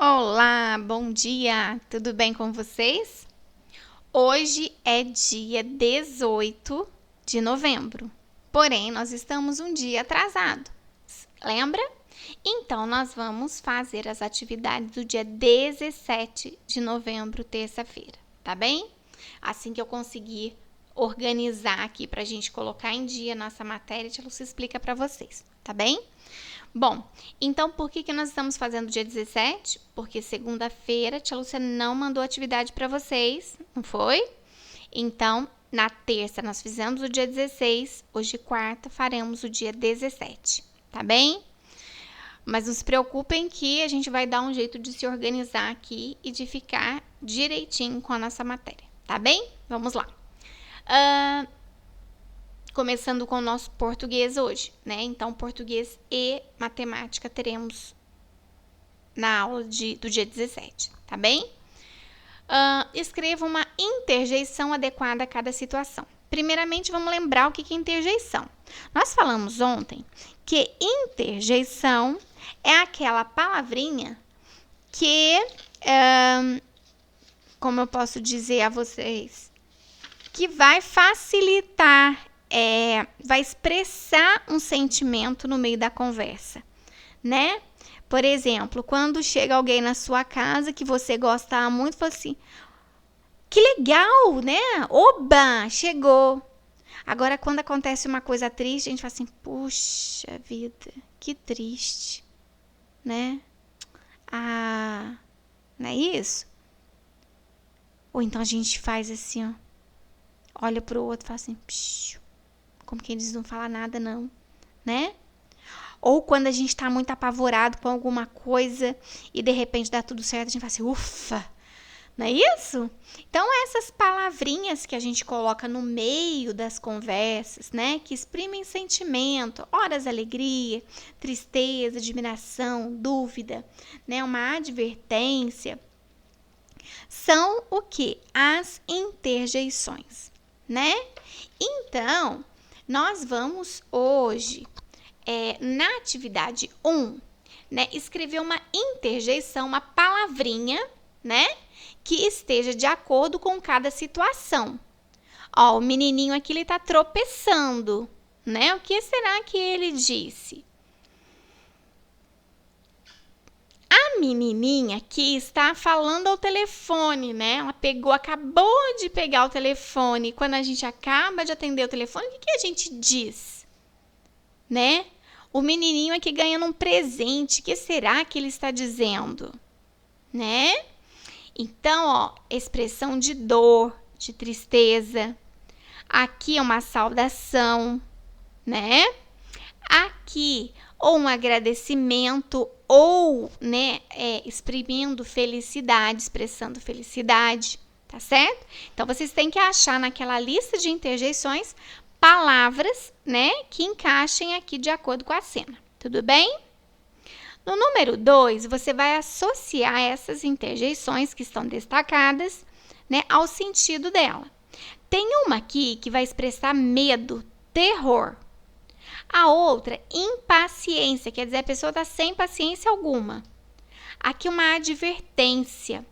Olá, bom dia, tudo bem com vocês? Hoje é dia 18 de novembro, porém nós estamos um dia atrasado, lembra? Então nós vamos fazer as atividades do dia 17 de novembro, terça-feira, tá bem? Assim que eu conseguir organizar aqui para a gente colocar em dia nossa matéria, a Lúcia explica para vocês, tá bem? Bom, então por que nós estamos fazendo dia 17? Porque segunda-feira a tia Lúcia não mandou atividade para vocês, não foi? Então, na terça nós fizemos o dia 16, hoje quarta faremos o dia 17, tá bem? Mas não se preocupem que a gente vai dar um jeito de se organizar aqui e de ficar direitinho com a nossa matéria, tá bem? Vamos lá. Começando com o nosso português hoje, né? Então, português e matemática teremos na aula do dia 17, tá bem? Escreva uma interjeição adequada a cada situação. Primeiramente, vamos lembrar o que é interjeição. Nós falamos ontem que interjeição é aquela palavrinha que, como eu posso dizer a vocês, que vai facilitar, vai expressar um sentimento no meio da conversa, né? Por exemplo, quando chega alguém na sua casa que você gosta muito, fala assim, que legal, né? Oba, chegou. Agora, quando acontece uma coisa triste, a gente fala assim, puxa vida, que triste, né? Ah, não é isso? Ou então a gente faz assim, ó, olha pro outro e fala assim, psiu, como quem diz, não fala nada não, né? Ou quando a gente tá muito apavorado com alguma coisa e de repente dá tudo certo, a gente fala assim, ufa, não é isso? Então, essas palavrinhas que a gente coloca no meio das conversas, né? Que exprimem sentimento, horas alegria, tristeza, admiração, dúvida, né? Uma advertência, são o que? As interjeições, né? Então, nós vamos hoje, na atividade 1, né, escrever uma interjeição, uma palavrinha, né, que esteja de acordo com cada situação. Ó, o menininho aqui, ele tá tropeçando, né? O que será que ele disse? A menininha aqui está falando ao telefone, né? Ela acabou de pegar o telefone. Quando a gente acaba de atender o telefone, o que a gente diz? Né? O menininho aqui ganhando um presente. O que será que ele está dizendo? Né? Então, ó, expressão de dor, de tristeza. Aqui é uma saudação, né? Aqui, ou um agradecimento, ou, né, exprimindo felicidade, expressando felicidade, tá certo? Então, vocês têm que achar naquela lista de interjeições palavras, né, que encaixem aqui de acordo com a cena, tudo bem? No número 2, você vai associar essas interjeições que estão destacadas, né, ao sentido dela. Tem uma aqui que vai expressar medo, terror. A outra, impaciência, quer dizer, a pessoa está sem paciência alguma. Aqui uma advertência,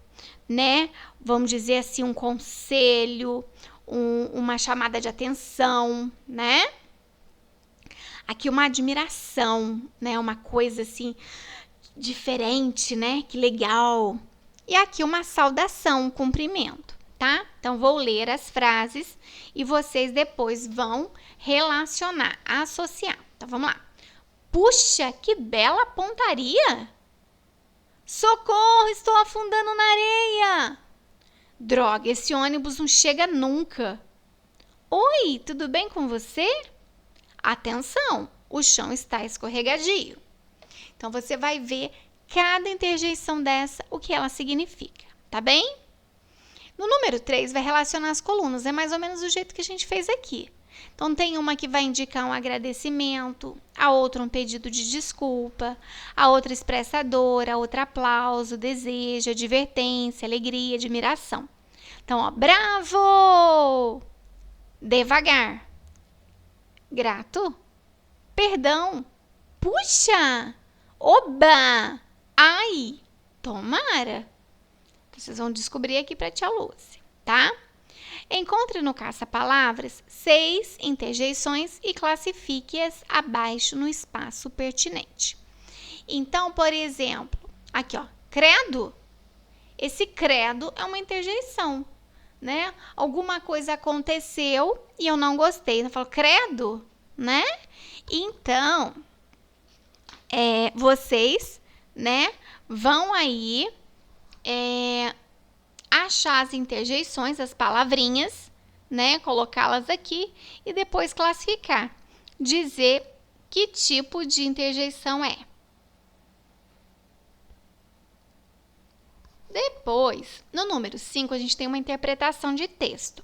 né? Vamos dizer assim, um conselho, uma chamada de atenção, né? Aqui uma admiração, né? Uma coisa assim, diferente, né? Que legal. E aqui uma saudação, um cumprimento, tá? Então, vou ler as frases e vocês depois vão relacionar, associar. Então, vamos lá. Puxa, que bela pontaria! Socorro, estou afundando na areia! Droga, esse ônibus não chega nunca. Oi, tudo bem com você? Atenção, o chão está escorregadio. Então, você vai ver cada interjeição dessa, o que ela significa, tá bem? No número 3, vai relacionar as colunas, é mais ou menos do jeito que a gente fez aqui. Então, tem uma que vai indicar um agradecimento, a outra um pedido de desculpa, a outra expressa a dor, a outra aplauso, desejo, advertência, alegria, admiração. Então, ó, bravo! Devagar. Grato. Perdão. Puxa! Oba! Ai! Tomara. Vocês vão descobrir aqui para a tia Lúcia, tá? Encontre no caça-palavras 6 interjeições e classifique-as abaixo no espaço pertinente. Então, por exemplo, aqui, ó, credo. Esse credo é uma interjeição, né? Alguma coisa aconteceu e eu não gostei. Eu falo, credo, né? Então, vocês, né, vão aí achar as interjeições, as palavrinhas, né, colocá-las aqui e depois classificar, dizer que tipo de interjeição é. Depois, no número 5, a gente tem uma interpretação de texto.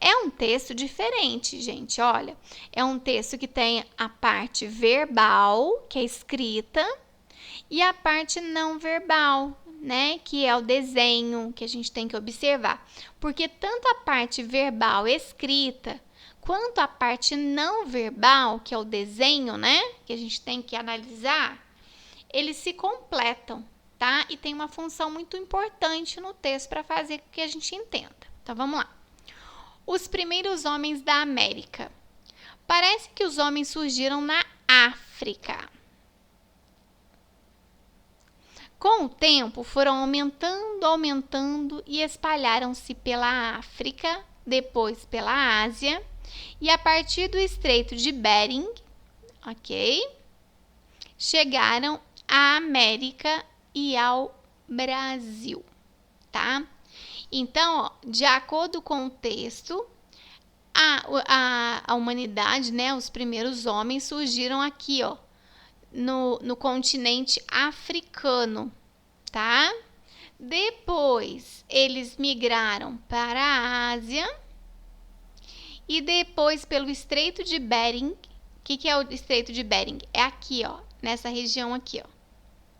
É um texto diferente, gente, olha. É um texto que tem a parte verbal, que é escrita, e a parte não verbal, né, que é o desenho que a gente tem que observar. Porque tanto a parte verbal escrita, quanto a parte não verbal, que é o desenho, né, que a gente tem que analisar, eles se completam, tá? E tem uma função muito importante no texto para fazer com que a gente entenda. Então, vamos lá. Os primeiros homens da América. Parece que os homens surgiram na África. Com o tempo, foram aumentando e espalharam-se pela África, depois pela Ásia, e a partir do Estreito de Bering, ok? Chegaram à América e ao Brasil, tá? Então, ó, de acordo com o texto, a humanidade, né, os primeiros homens surgiram aqui, ó, no continente africano, tá? Depois, eles migraram para a Ásia e depois pelo Estreito de Bering. O que é o Estreito de Bering? É aqui, ó, nessa região aqui, ó,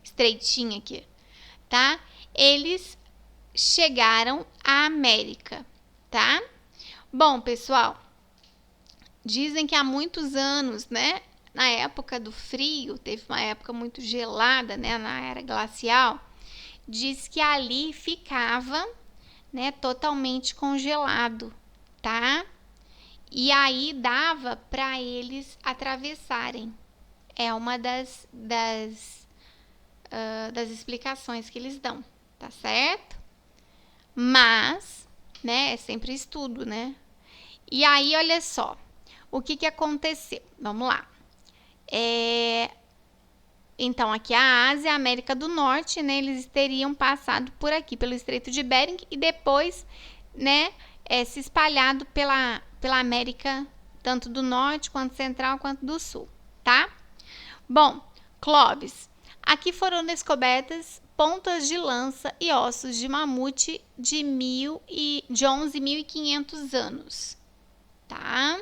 estreitinha aqui, tá? Eles chegaram à América, tá? Bom, pessoal, dizem que há muitos anos, né, na época do frio, teve uma época muito gelada, né, na era glacial, diz que ali ficava, né, totalmente congelado, tá? E aí dava para eles atravessarem. É uma das explicações que eles dão, tá certo? Mas, né, é sempre estudo, né? E aí, olha só, o que aconteceu? Vamos lá. Então, aqui a Ásia, a América do Norte, né, eles teriam passado por aqui, pelo Estreito de Bering e depois, né, se espalhado pela América, tanto do Norte, quanto Central, quanto do Sul, tá? Bom, Clovis, aqui foram descobertas pontas de lança e ossos de mamute de 11.500 anos, tá?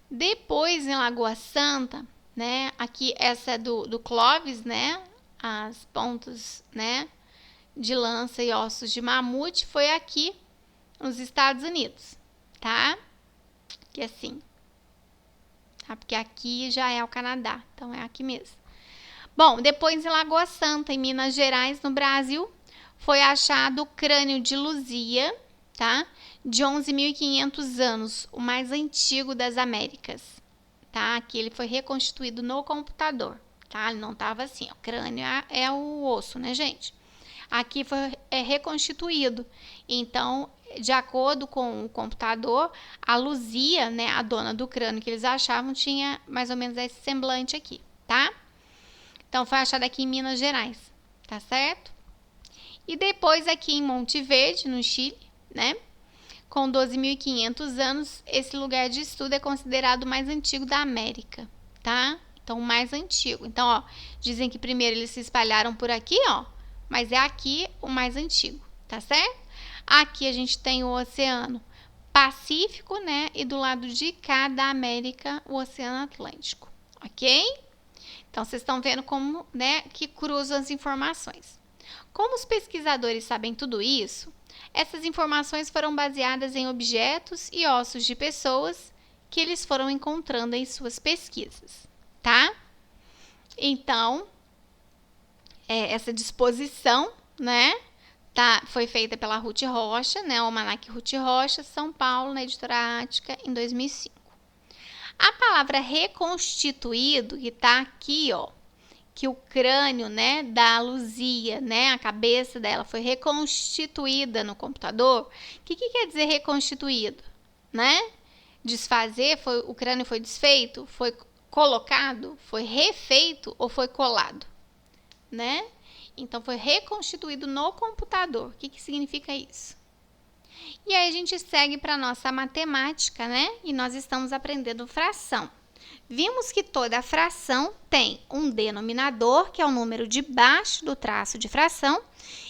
Depois, em Lagoa Santa, né, aqui essa é do Clovis, né, as pontas, né, de lança e ossos de mamute foi aqui nos Estados Unidos, tá? Que assim, tá? Porque aqui já é o Canadá, então é aqui mesmo. Bom, depois em Lagoa Santa, em Minas Gerais, no Brasil, foi achado o crânio de Luzia, tá? De 11.500 anos, o mais antigo das Américas, tá? Aqui ele foi reconstituído no computador, tá? Ele não tava assim, o crânio é o osso, né, gente? Aqui foi reconstituído. Então, de acordo com o computador, a Luzia, né, a dona do crânio que eles achavam, tinha mais ou menos esse semblante aqui, tá? Então, foi achado aqui em Minas Gerais, tá certo? E depois aqui em Monte Verde, no Chile, né? Com 12.500 anos, esse lugar de estudo é considerado o mais antigo da América, tá? Então, o mais antigo. Então, ó, dizem que primeiro eles se espalharam por aqui, ó, mas é aqui o mais antigo, tá certo? Aqui a gente tem o Oceano Pacífico, né? E do lado de cá da América, o Oceano Atlântico, ok? Então, vocês estão vendo como, né, que cruzam as informações. Como os pesquisadores sabem tudo isso, essas informações foram baseadas em objetos e ossos de pessoas que eles foram encontrando em suas pesquisas, tá? Então, essa disposição, né? Foi feita pela Ruth Rocha, né? O Almanac Ruth Rocha, São Paulo, na editora Ática, em 2005. A palavra reconstituído, que tá aqui, ó, que o crânio, né, da Luzia, né, a cabeça dela foi reconstituída no computador. O que quer dizer reconstituído, né? Desfazer, o crânio foi desfeito, foi colocado, foi refeito ou foi colado, né? Então, foi reconstituído no computador. O que significa isso? E aí, a gente segue para a nossa matemática, né? E nós estamos aprendendo fração. Vimos que toda fração tem um denominador, que é o número debaixo do traço de fração,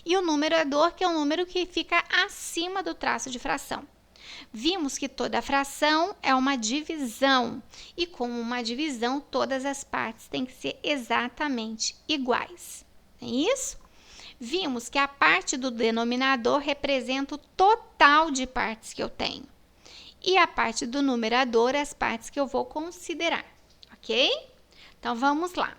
e o numerador, que é o número que fica acima do traço de fração. Vimos que toda fração é uma divisão, e como uma divisão, todas as partes têm que ser exatamente iguais. É isso? Vimos que a parte do denominador representa o total de partes que eu tenho. E a parte do numerador, as partes que eu vou considerar, ok? Então, vamos lá.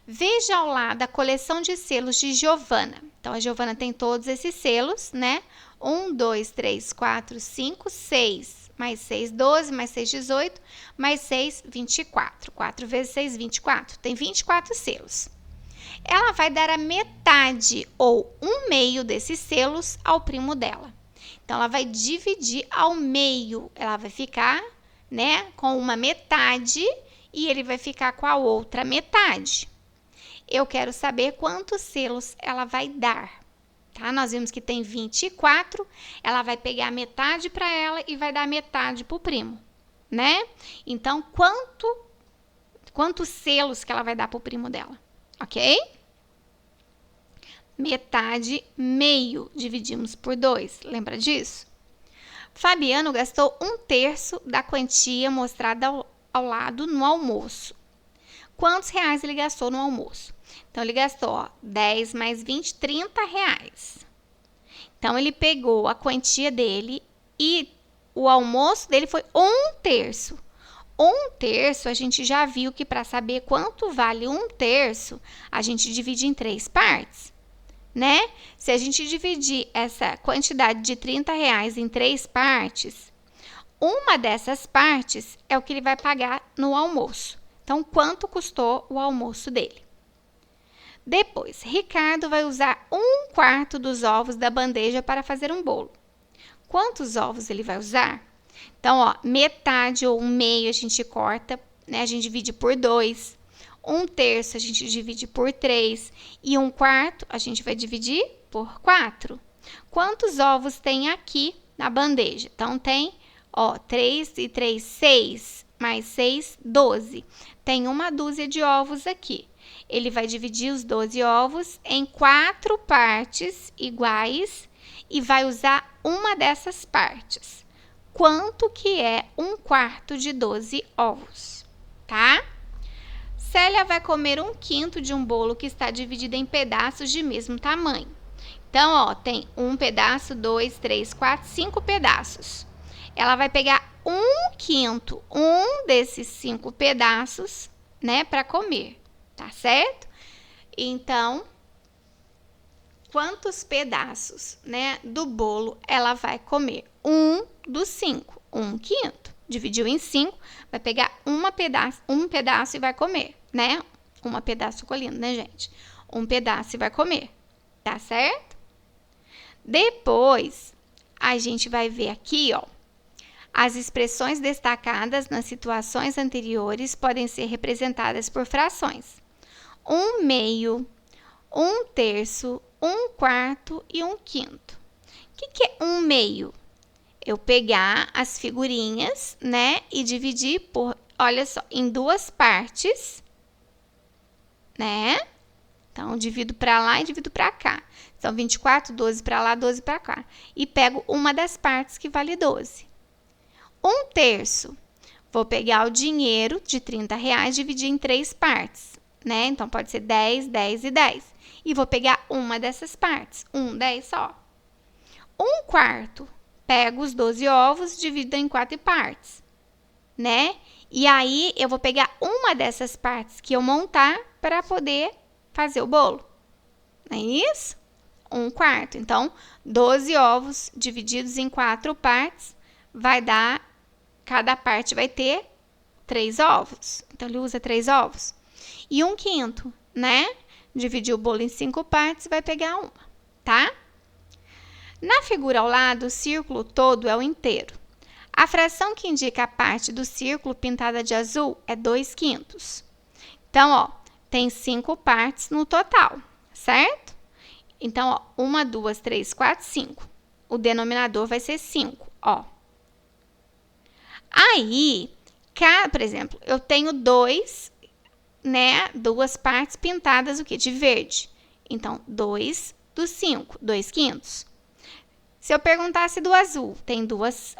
Veja ao lado a coleção de selos de Giovana. Então, a Giovana tem todos esses selos, né? 1, 2, 3, 4, 5, 6. Mais 6, 12. Mais 6, 18. Mais 6, 24. 4 vezes 6, 24. Tem 24 selos. Ela vai dar a metade ou 1/2 desses selos ao primo dela. Então, ela vai dividir ao meio. Ela vai ficar, né, com uma metade e ele vai ficar com a outra metade. Eu quero saber quantos selos ela vai dar, tá? Nós vimos que tem 24. Ela vai pegar a metade para ela e vai dar a metade para o primo, né? Então, quantos selos que ela vai dar para o primo dela, ok? Metade, meio, dividimos por 2. Lembra disso? Fabiano gastou 1/3 da quantia mostrada ao lado no almoço. Quantos reais ele gastou no almoço? Então, ele gastou, ó, 10 mais 20, 30 reais. Então, ele pegou a quantia dele e o almoço dele foi 1/3. 1/3, a gente já viu que para saber quanto vale 1/3, a gente divide em 3 partes. Né? Se a gente dividir essa quantidade de 30 reais em 3 partes, uma dessas partes é o que ele vai pagar no almoço. Então, quanto custou o almoço dele? Depois, Ricardo vai usar 1/4 dos ovos da bandeja para fazer um bolo. Quantos ovos ele vai usar? Então, ó, metade ou 1/2 a gente corta, né? A gente divide por 2. 1/3 a gente divide por 3 e 1/4 a gente vai dividir por 4. Quantos ovos tem aqui na bandeja? Então, tem, ó, 3 e 3, 6, mais 6, 12. Tem uma dúzia de ovos aqui. Ele vai dividir os 12 ovos em 4 partes iguais e vai usar uma dessas partes. Quanto que é 1/4 de 12 ovos, tá? Célia vai comer 1/5 de um bolo que está dividido em pedaços de mesmo tamanho. Então, ó, tem 1 pedaço, 2, 3, 4, 5 pedaços. Ela vai pegar 1/5, um desses 5 pedaços, né, para comer, tá certo? Então, quantos pedaços, né, do bolo ela vai comer? 1 dos 5, 1/5. Dividiu em 5, vai pegar um pedaço e vai comer, né? Um pedaço colhido, né, gente? Um pedaço e vai comer, tá certo? Depois, a gente vai ver aqui, ó, as expressões destacadas nas situações anteriores podem ser representadas por frações. 1/2, 1/3, 1/4 e 1/5. O que é 1/2? Eu pegar as figurinhas, né, e dividir por, olha só, em 2 partes, né? Então, divido para lá e divido para cá. São 24, 12 para lá, 12 para cá. E pego uma das partes que vale 12. 1/3, vou pegar o dinheiro de 30 reais e dividir em 3 partes, né? Então, pode ser 10, 10 e 10. E vou pegar uma dessas partes, 10 só. 1/4. Pego os 12 ovos, divido em 4 partes, né? E aí, eu vou pegar uma dessas partes que eu montar para poder fazer o bolo, não é isso? 1/4. Então, 12 ovos divididos em 4 partes vai dar, cada parte vai ter 3 ovos. Então, ele usa 3 ovos. E 1/5, né? Dividir o bolo em 5 partes vai pegar uma, tá? Na figura ao lado, o círculo todo é o inteiro. A fração que indica a parte do círculo pintada de azul é 2/5. Então, ó, tem 5 partes no total, certo? Então, ó, 1, 2, 3, 4, 5. O denominador vai ser 5, ó. Aí, por exemplo, eu tenho duas partes pintadas o quê? De verde. Então, 2 dos 5, 2/5. Se eu perguntasse do azul,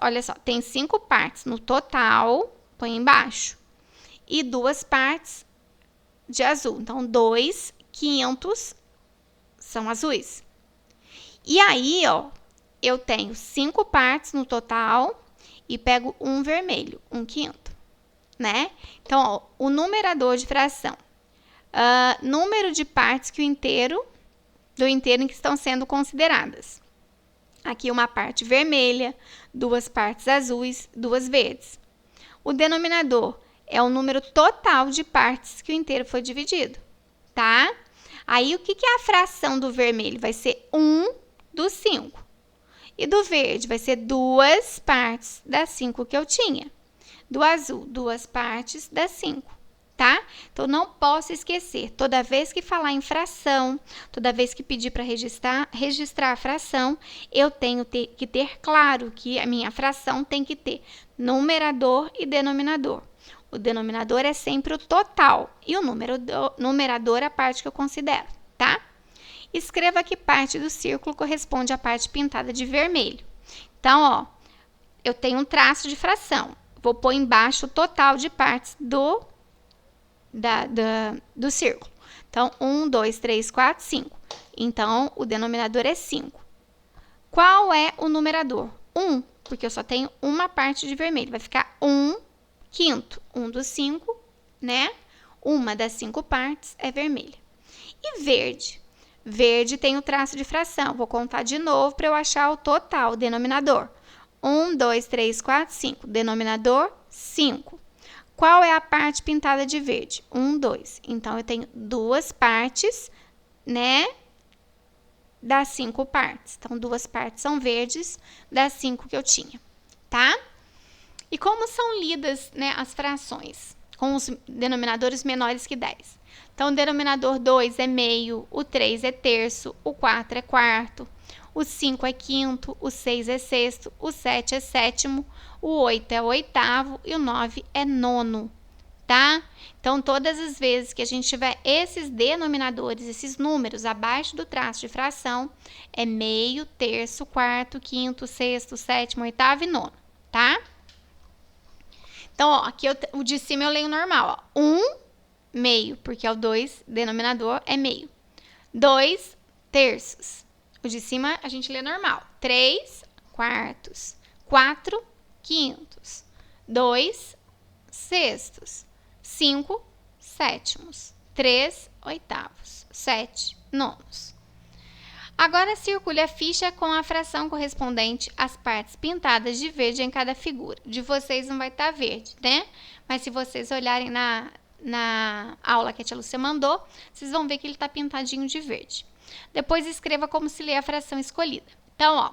olha só, tem 5 partes no total, põe embaixo. E 2 partes de azul. Então, 2/5 são azuis. E aí, ó, eu tenho 5 partes no total e pego um vermelho, 1/5, né? Então, ó, o numerador de fração, número de partes do inteiro em que estão sendo consideradas. Aqui uma parte vermelha, 2 partes azuis, 2 verdes. O denominador é o número total de partes que o inteiro foi dividido, tá? Aí, o que é a fração do vermelho? Vai ser 1 dos 5. E do verde vai ser 2 partes das 5 que eu tinha. Do azul, 2 partes das 5. Tá? Então, não posso esquecer, toda vez que falar em fração, toda vez que pedir para registrar a fração, eu tenho que ter claro que a minha fração tem que ter numerador e denominador. O denominador é sempre o total e o numerador é a parte que eu considero, tá? Escreva que parte do círculo corresponde à parte pintada de vermelho. Então, ó, eu tenho um traço de fração. Vou pôr embaixo o total de partes do círculo. Então, 1, 2, 3, 4, 5. Então, o denominador é 5. Qual é o numerador? 1, porque eu só tenho uma parte de vermelho. Vai ficar 1/5. 1 dos 5, né? Uma das 5 partes é vermelha. E verde? Verde tem o traço de fração. Vou contar de novo para eu achar o total, o denominador. 1, 2, 3, 4, 5. Denominador, 5. Qual é a parte pintada de verde? 1, 2. Então, eu tenho 2 partes, né? Das 5 partes. Então, 2 partes são verdes das 5 que eu tinha, tá? E como são lidas, né, as frações? Com os denominadores menores que 10. Então, o denominador 2 é meio, o 3 é terço, o 4 é quarto, o 5 é quinto, o 6 é sexto, o 7 é sétimo, o 8 é oitavo e o 9 é nono, tá? Então, todas as vezes que a gente tiver esses denominadores, esses números abaixo do traço de fração, é meio, terço, quarto, quinto, sexto, sétimo, oitavo e nono, tá? Então, ó, aqui o de cima eu leio normal, ó. 1 meio, porque é o 2, denominador é meio. 2 terços. O de cima a gente lê normal. 3 quartos. 4 quintos. 2 sextos. 5 sétimos. 3 oitavos. 7 nonos. Agora, circule a ficha com a fração correspondente às partes pintadas de verde em cada figura. De vocês não vai estar verde, né? Mas se vocês olharem na aula que a tia Lúcia mandou, vocês vão ver que ele está pintadinho de verde. Depois, escreva como se lê a fração escolhida. Então, ó,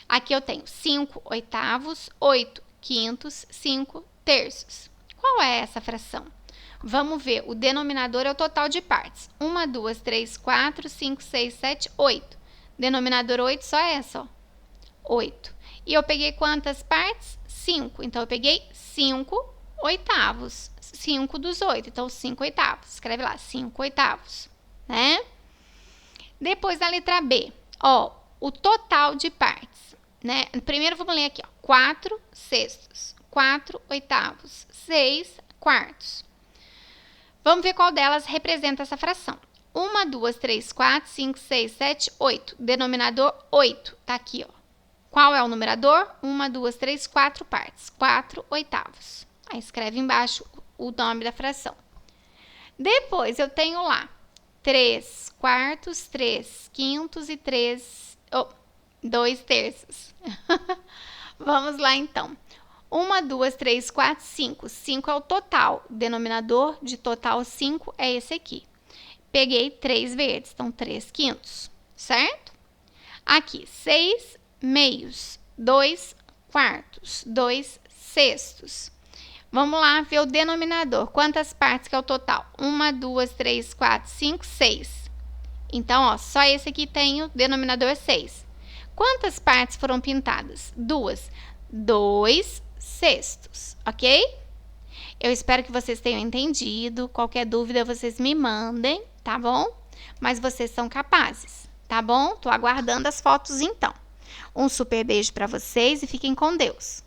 aqui eu tenho 5 oitavos, 8 quintos, 5 terços. Qual é essa fração? Vamos ver, o denominador é o total de partes. 1, 2, 3, 4, 5, 6, 7, 8. Denominador 8, só essa, ó. 8. E eu peguei quantas partes? 5. Então, eu peguei 5 oitavos. 5 dos 8. Então, 5 oitavos. Escreve lá, 5 oitavos, né? Depois, a letra B. Ó, o total de partes, né? Primeiro, vamos ler aqui, ó. 4 sextos. 4 oitavos. 6 quartos. Vamos ver qual delas representa essa fração. 1, 2, 3, 4, 5, 6, 7, 8. Denominador 8. Tá aqui, ó. Qual é o numerador? 1, 2, 3, 4 partes. 4 oitavos. Aí escreve embaixo o nome da fração. Depois eu tenho lá 3 quartos, 3 quintos e 2 terços. Vamos lá, então. 1, 2, 3, 4, 5. 5 é o total. O denominador de total 5 é esse aqui. Peguei 3 verdes, então 3 quintos, certo? Aqui, 6 meios, 2 quartos, 2 sextos. Vamos lá ver o denominador. Quantas partes que é o total? 1, 2, 3, 4, 5, 6. Então, ó, só esse aqui tem o denominador 6. Quantas partes foram pintadas? 2. 2 sextos, ok? Eu espero que vocês tenham entendido. Qualquer dúvida, vocês me mandem, tá bom? Mas vocês são capazes, tá bom? Tô aguardando as fotos, então. Um super beijo para vocês e fiquem com Deus.